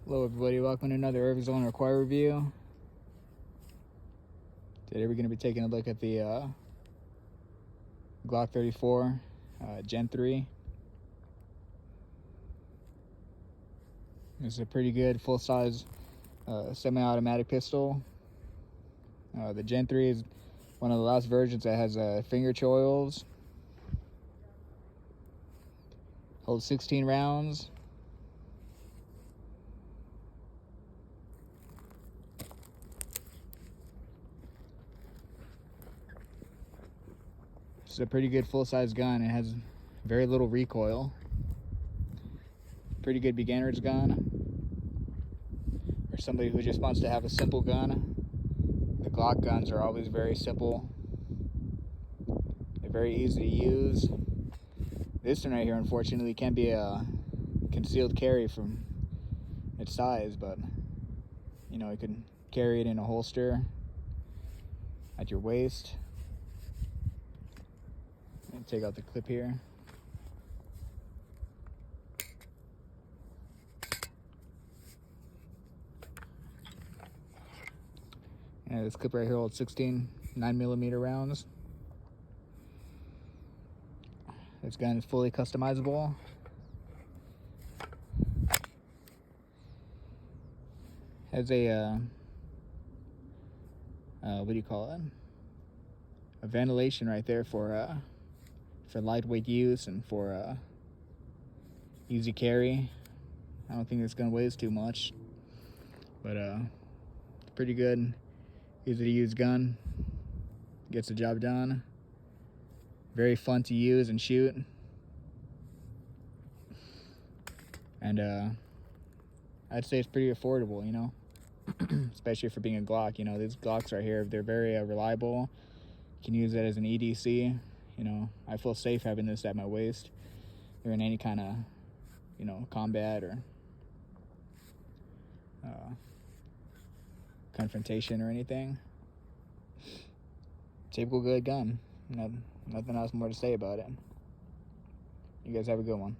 Hello everybody, welcome to another Arizona Require review. Today we're going to be taking a look at the Glock 34 Gen 3. This is a pretty good full-size semi-automatic pistol. The Gen 3 is one of the last versions that has finger choils. Holds 16 rounds. This is a pretty good full-size gun. It has very little recoil. Pretty good beginner's gun. Or somebody who just wants to have a simple gun. The Glock guns are always very simple. They're very easy to use. This one right here, unfortunately, can be a concealed carry from its size, but you know, you can carry it in a holster at your waist. And take out the clip here. And this clip right here holds 16 9mm rounds. This gun is fully customizable. Has a what do you call it? A ventilation right there for lightweight use and for easy carry. I don't think this gun weighs too much, but it's pretty good, easy to use gun. Gets the job done. Very fun to use and shoot. And I'd say it's pretty affordable, you know, especially for being a Glock. You know, these Glocks right here, they're very reliable. You can use it as an EDC. You know, I feel safe having this at my waist during any kind of, you know, combat or confrontation or anything. Typical good gun. Nothing else more to say about it. You guys have a good one.